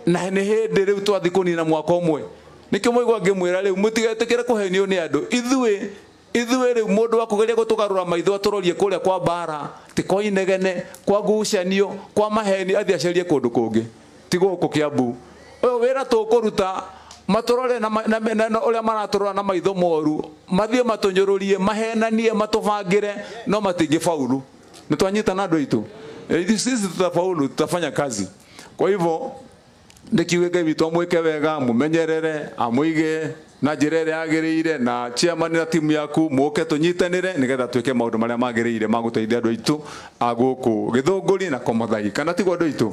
na nĩ hĩndĩ rĩu twathi kũnina mwaka ũmwe nĩkĩo mũigua ngĩmwĩra rĩu mũtigetĩkĩre kũhenio nĩ andũ ithuĩ rĩu mũndũ wa kũgeria gũtũgarũra maitho atũrorie kũrĩa kwa mbara ti kwa inegene kwa ngucanio kwa maheni athi acarie kũndũ kũngĩ ti gũkũ Kiambu ũyũ wĩra tũkũruta matũrore na ũrĩa maratũrora na maitho moru mathiĩ matũnyũrũrie mahenanie matũbangĩre no matingĩfaulu nĩtwanyitana andũ aitũ sisi tutafaulu tutafanya kazi kwa hivyo ndikiuge Ngai witũ amwĩke wega mũmenyerere amũige na njĩra ĩrĩa yagĩrĩire na chairman na timu yaku mũke tũnyitanĩre nĩgetha twĩke maũndũ marĩa magĩrĩire ma gũteithia andũ aitũ a gũkũ Gĩthũngũri na Komathai kana tiguo andũ aitũ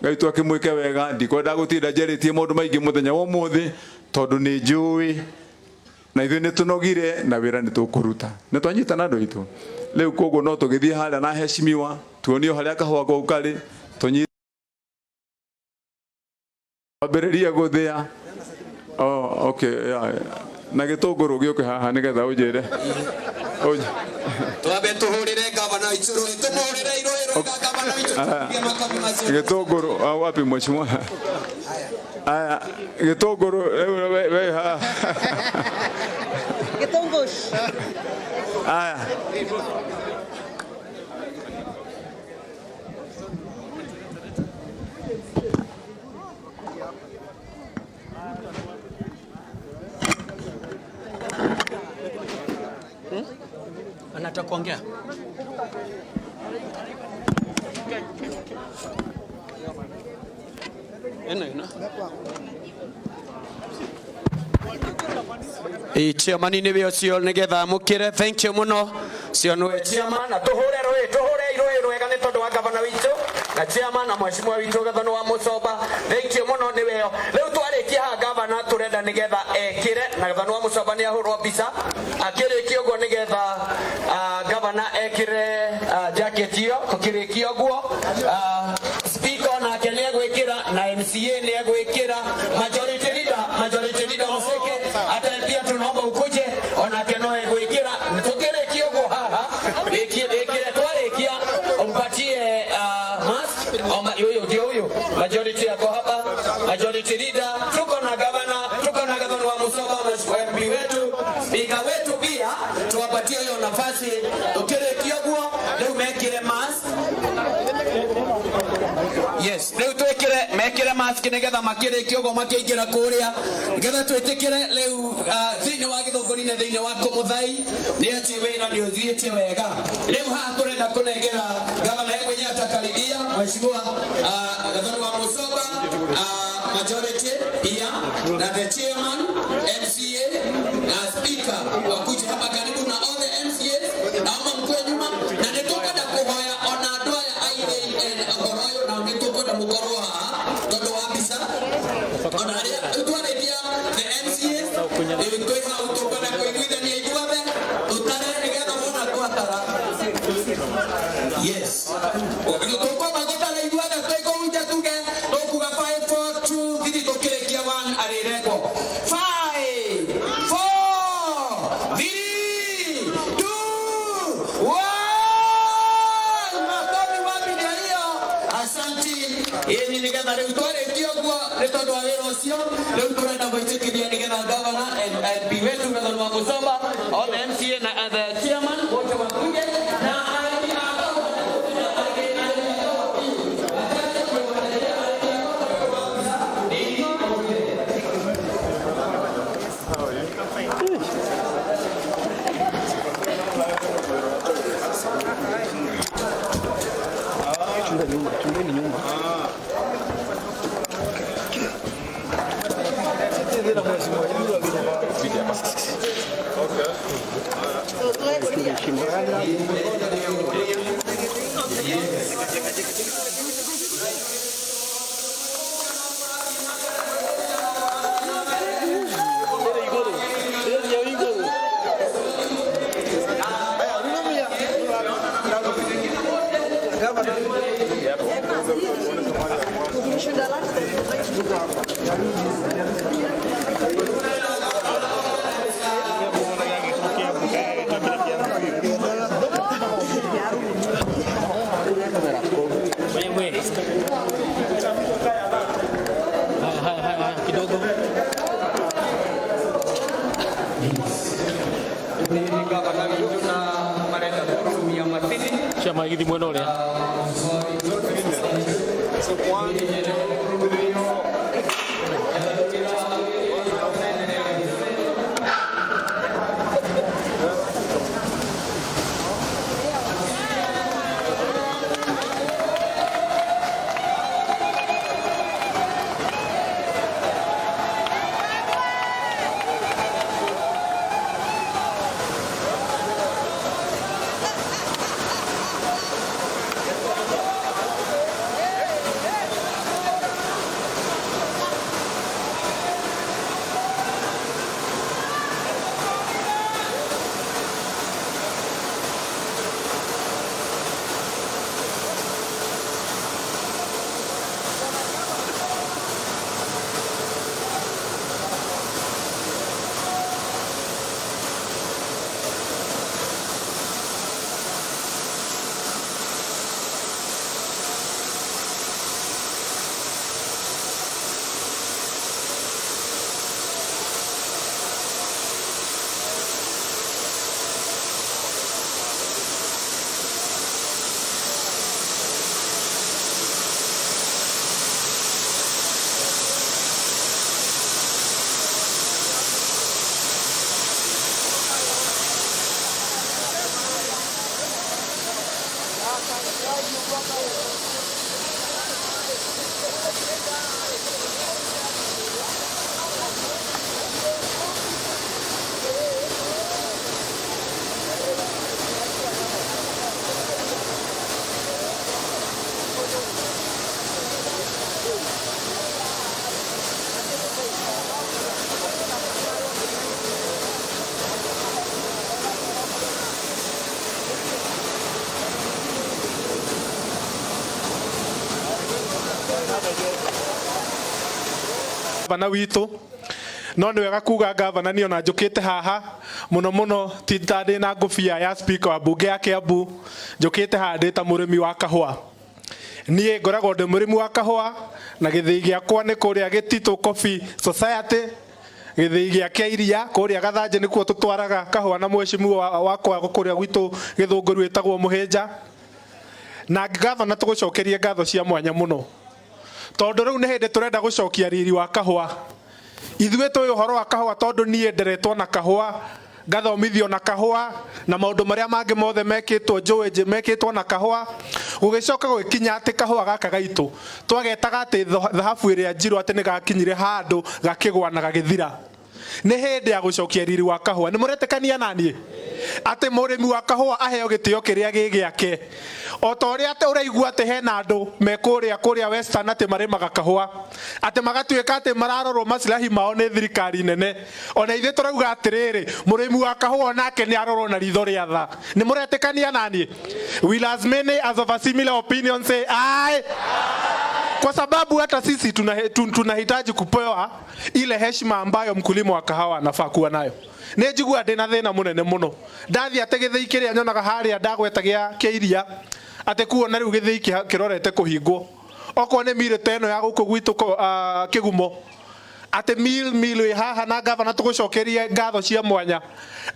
Ngai witũ akĩmwĩke wega ndikwenda gũtinda njarĩtie maũndũ maingĩ mũthenya wa ũmũthĩ tondũ nĩ njũĩ na ithuĩ nĩtũnogire na wĩra nĩtũkũruta nĩtwanyitana andũ aitũ rĩu koguo no tũgĩthiĩ harĩa na heshimiwa tuonio harĩa kahũa gau karĩ tũnyi wambĩrĩria gũthĩa okay na gĩtũngũrũ gĩũke haha nĩgetha ũnjĩre twambe tũhũrĩre gavana witũ tũmũhũrĩre irũĩro gavana witũ gĩtũngũrũ wapi mheshimiwa aya gĩtũngũrũ we ha gĩtũngũrũ aya anataka kuongea chairman nĩ we ũcio nĩgetha mũkĩre thank you mũno cio nĩ chairman na tũhũre irũĩ rwega nĩ tondũ wa gavana witũ na chairman na mheshimiwa witũ gavana wa Mũcomba thank you mũno nĩ weo rĩu twarĩkia haha gavana tũrenda nĩgetha ekĩre na gavana wa Mũcomba nĩ ahũrwo mbica akĩrĩkia ũguo nĩgetha gavana ekĩre jacket ĩyo tũkĩrĩkia ũguo speaker nake nĩ egwĩkĩra na MCA nĩ egwĩkĩra majority leader Oseke ataambia tunaomba ukuje onake no egwĩkĩra tũkĩrĩkia ũguo haha ĩkĩre twarĩkia umpatie mask huyo majority yako hapa majority leader tuko na gavana wa Mũcomba MP wetu speaker wetu pia tuwapatie hiyo nafasi tũkĩrĩkia ũguo rĩu mekĩre mask yes rĩu mekĩre mask nĩgetha makĩrĩkia ũguo makĩingĩra kũrĩa nĩgetha twĩtĩkĩre rĩu thĩinĩ wa Gĩthũngũri na thĩinĩ wa Komuthai nĩ atĩ wĩra nĩ ũthiĩte wega rĩu haha tũrenda kũnengera gavana mwenye atakaribia mheshimiwa gavana wa Mũcomba majority pia na the chairman MCA na speaker wakuja hapa karibu na all the MCAs naomba mkwe nyuma na nĩtũkwenda kũhoya ona andũ aya aire ngoroyo na nĩtũkwenda mũkorwo haha tondũ wa mbica ona arĩa twarĩkia the MCAs twĩ hau tũkwenda kũiguithania ithuothe tũtare nĩgetha wona twatara yes tũkwamba gũtara ithuothe twĩkũhunja tuge tũkuga 5 4 2 thithi tũkĩrĩkia 1 arĩrekwo 5 4 3 2 1 makofi wapi ndio hiyo asanti ĩni nĩgetha rĩu twarĩkia ũguo nĩ tondũ wa wĩra ũcio rĩu tũrenda gwĩtĩkĩria nĩgetha gavana MP wetu gavana wa Mũcomba all the MCA na the chairman wote wakuje na Chungeni nyuma. kidogo. Chama hiki mwana ule. Gavana witũ no nĩ wega kuga gavana nĩ ona njũkĩte haha mũno tindĩ na ngũbia ya speaker wa bunge ya Kiambu njũkĩte haha ndĩ ta mũrĩmi wa kahũa. Niĩ ngoragwo ndĩ mũrĩmi wa kahũa na gĩthĩi gĩakwa nĩ kũrĩa Gĩtitũ Coffee Society, gĩthĩi gĩa Kĩiria kũrĩa Gathanjĩ nĩkuo tũtwaraga kahũa na mheshimiwa wakwa kũrĩa gwitũ Gĩthũngũri wĩtagwo Mũhĩnja. Na gavana tũgũcokerie ngatho cia mwanya mũno tondũ rĩu nĩ hĩndĩ tũrenda gũcokia riri wa kahũa. Ithuĩ tũĩ ũhoro wa kahũa tondũ niĩ nderetwo na kahũa, ngathomithio na kahũa na maũndũ marĩa mangĩ mothe mekĩtwo njũĩ mekĩtwo na kahũa. Gũgĩcoka gũkinya atĩ kahũa gaka gaitũ twagetaga atĩ thahabu ĩrĩa njirũ atĩ nĩ gakinyire handũ gakĩgwa na gagĩthira. Nĩ hĩndĩ ya gũcokia riri wa kahũa. Nĩ mũretĩkania naniĩ atĩ mũrĩmi wa kahũa aheo gĩtĩo kĩrĩa gĩ gĩake, o ta ũrĩa atĩ ũraigua atĩ hena andũ me kũrĩa Western atĩ marĩmaga kahũa atĩ magatuĩka atĩ mararorwo maslahi mao nĩ thirikari nene. Ona ithuĩ tũrauga atĩrĩrĩ, mũrĩmi wa kahũa nake nĩ arorwo na ritho rĩa tha. Nĩ mũretĩkania naniĩ? Will as many as of a similar opinion say aye? Kwa sababu hata sisi tunahitaji kupewa ile heshima ambayo mkulima wa kahawa anafaa kuwa nayo. Nĩ njigua ndĩna thĩna mũnene mũno. Ndathiĩ atĩ gĩthĩi kĩrĩa nyonaga harĩa ndagweta gĩa Kĩiria atĩ kuona rĩu gĩthĩi kĩrorete kũhingwo. Okorwo nĩ miri ta ĩno ya gũkũ gwitũ Kĩgumo atĩ mil ĩ haha na gavana tũgũcokerie ngatho cia mwanya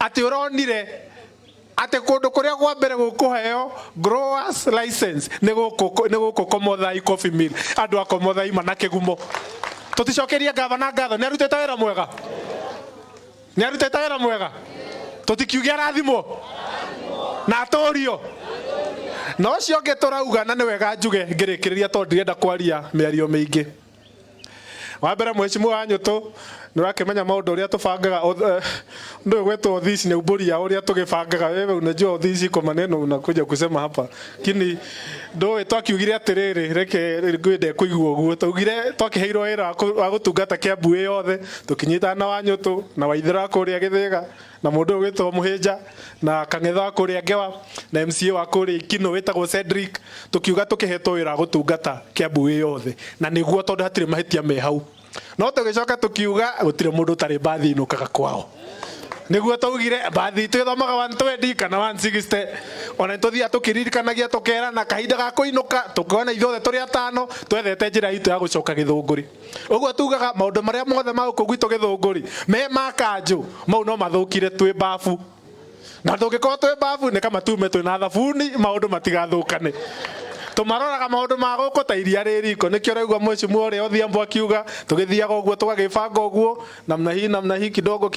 atĩ ũronire atĩ kũndũ kũrĩa kwa mbere gũkũheo growers license nĩ gũkũ Komothai Coffee Mill, andũ a Komothai mana Kĩgumo. Tũticokerie gavana ngatho, nĩ arutĩte wĩra mwega, nĩ arutĩte wĩra mwega. Tũtikiuge arathimwo na atũrio. Na ũcio ũngĩ tũrauga na nĩ wega njuge ngĩrĩkĩrĩria tondũ ndirenda kwaria mĩario mĩingĩ. Wa mbere mheshimiwa wa Nyũtũ nĩ ũrakĩmenya maũndũ ũrĩa tũbangaga ndio gwetwo ofisi nĩ uburi ya ũrĩa tũgĩbangaga. Wewe unajua ofisi iko maneno unakuja kusema hapa kini ndio twakiugire atĩrĩrĩ reke ngwende kũigua ũguo tugire twakĩheirwo wĩra wa gũtungata Kiambu yothe tũkinyita na wa Nyũtũ na Waithĩra kũrĩa Gĩthĩga na mũndũ ũgĩtwo Mũhĩnja na Kang'etha kũrĩa Ngewa na MCA wa kũrĩa Ikino wĩtagwo Cedric, tukiuga tũkĩhetwo wĩra wa gũtungata Kiambu yothe na nĩguo tondũ hatirĩ mahĩtia me hau. No tũgĩcoka tukiuga gũtirĩ mũndũ ũtarĩ mbathi inũkaga kwao. niguo taugire bathi twithomaga 120 kana 160 ona tuthia tukiririkanagia tukera na kahinda ga kuinuka tukona ithothe turi atano twethete njira itu ya gucoka Githunguri uguo tugaga maundu maria mothe ma guku gwitu Githunguri me makanju mau no mathukire twi bafu na ndungikoo twi bafu ni kama tume twi na thabuni maundu matigathukane tumaroraga maundu ma guku ta iria ririko nikio raigua mheshimiwa uria Odhiambo akiuga tugithiaga uguo tugagibanga uguo namna hii kidogo